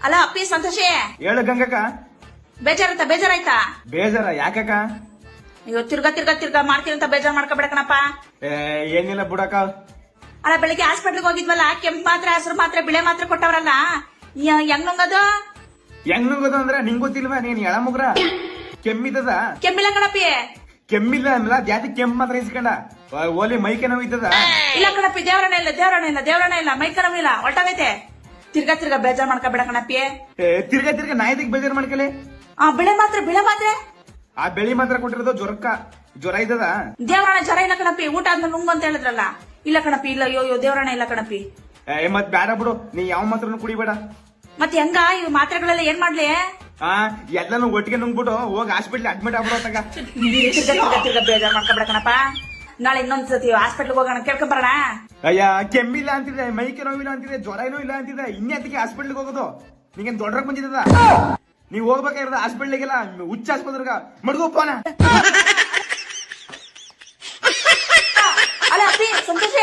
ಅಲ್ಲ ಅಪ್ಪಿ ಸಂತೋಷಿ, ಹೇಳು ಗಂಗಕ್ಕ. ಬೇಜಾರಾಯ್ತಾ? ಬೇಜಾರ ಯಾಕಕ್ಕ? ಅಯ್ಯೋ ತಿರ್ಗಾ ಮಾಡ್ತೀರಂತ ಬೇಜಾರ್ ಮಾಡ್ಕೊಬೇಡ ಕಣಪ್ಪ. ಏನಿಲ್ಲ ಬಿಡಕ್ಕ. ಅಲ್ಲ ಬೆಳಿಗ್ಗೆ ಹಾಸ್ಪಿಟ್ಲಿಗೆ ಹೋಗಿದ್ವಲ್ಲ, ಕೆಂಪು ಮಾತ್ರೆ, ಹಸಿರು ಮಾತ್ರೆ, ಬಿಳೆ ಮಾತ್ರೆ ಕೊಟ್ಟವ್ರಲ್ಲ, ಹೆಂಗ್ ನುಂಗದು? ಹೆಂಗ್ ನುಂಗದು ಅಂದ್ರೆ ನಿಂಗ್ ಗೊತ್ತಿಲ್ವಾ? ನೀನ್ ಎಳ ಮುಗ್ರ ಕೆಮ್ಮಿದ್ದದ? ಕೆಮ್ಮಿಲ್ಲ ಕಣಪ್ಪಿ. ಕೆಮ್ಮಿಲ್ಲ ಅಲ್ಲ, ಜಾತಿ ಕೆಮ್ಮು ಮಾತ್ರ ಇಸ್ಕೊಂಡ ಓಲಿ ಮೈಕೆ ನೋವಿದ್ದದ? ಇಲ್ಲ ಕಣಪ್ಪಿ, ದೇವರಣ ಇಲ್ಲ, ಮೈಕ ನೋವಿಲ್ಲ, ಒಟ್ಟಾಗೈತೆ. ತಿರ್ಗಾ ಬೇಜಾರ್ ಮಾಡ್ಕೊಬೇಡ ಕಣಪ್ಪಿ. ತಿರ್ಗಾ ನಾಯಿದಿಗ್ ಬೇಜಾರ್ ಮಾಡ್ಕಲಿ. ಬಿಳೆ ಮಾತ್ರೆ ಆ ಬೆಳಿ ಮಾತ್ರ ಕೊಟ್ಟಿರೋದು ಜ್ವರ ಇದ್ದದ? ದೇವರಣ ಜ್ವರ ಇಲ್ಲ ಕಣಪ್ಪಿ, ಊಟ ಆದ್ಮೇಲೆ ನುಂಗು ಅಂತ ಹೇಳಿದ್ರಲ್ಲ. ಇಲ್ಲ ಕಣಪ್ಪಿ, ಇಲ್ಲ, ಅಯ್ಯೋ ದೇವರಣ ಇಲ್ಲ ಕಣಪ್ಪಿ. ಮತ್ ಬ್ಯಾಡ ಬಿಡು, ನೀ ಯಾವ ಮಾತ್ರನು ಕುಡಿಬೇಡ. ಮತ್ತೆ ಹೆಂಗ ಇವ್ ಮಾತ್ರೆಗಳೆಲ್ಲ ಏನ್ ಮಾಡ್ಲಿ? ಎಲ್ಲಾನು ಒಟ್ಟಿಗೆ ನುಂಗ್ಬಿಟ್ಟು ಹೋಗಿ ಹಾಸ್ಪಿಟ್ಲ್ ಅಡ್ಮಿಟ್ ಆಗ್ಬಿಡೋ ತಗ. ತಿರ್ಗಾ ಬೇಜಾರ್ ಮಾಡ್ಕೊಬೇಡ ಕಣಪ್ಪ. ನಾಳೆ ಇನ್ನೊಂದ್ಸತಿ ಹಾಸ್ಪಿಟ್ಲ್ ಹೋಗೋಣ, ಕೇಳ್ಕೊಂಬರೋಣ. ಅಯ್ಯ, ಕೆಮ್ಮಿಲ್ಲ ಅಂತಿದೆ, ಮೈಕೆ ನೋವಿಲ್ಲ ಅಂತಿದೆ, ಜ್ವರ ಏನೂ ಇಲ್ಲ ಅಂತಿದೆ, ಇನ್ನೇತಿಗೆ ಹಾಸ್ಪಿಟ್ಲಿಗೆ ಹೋಗೋದು? ನಿಂಗೇನ್ ದೊಡ್ಡರಾಗ ಬಂದಿದ್ದದ? ನೀವ್ ಹೋಗ್ಬೇಕಾಗಿರೋದು ಹಾಸ್ಪಿಟ್ಲಿಗೆಲ್ಲ, ಹುಚ್ಚ ಆಸ್ಪತ್ರೆಗ ಮಡ್ಗೋ ಫೋನ. ಅಲ್ಲ ಅಪ್ಪಿ ಸಂತೋಷ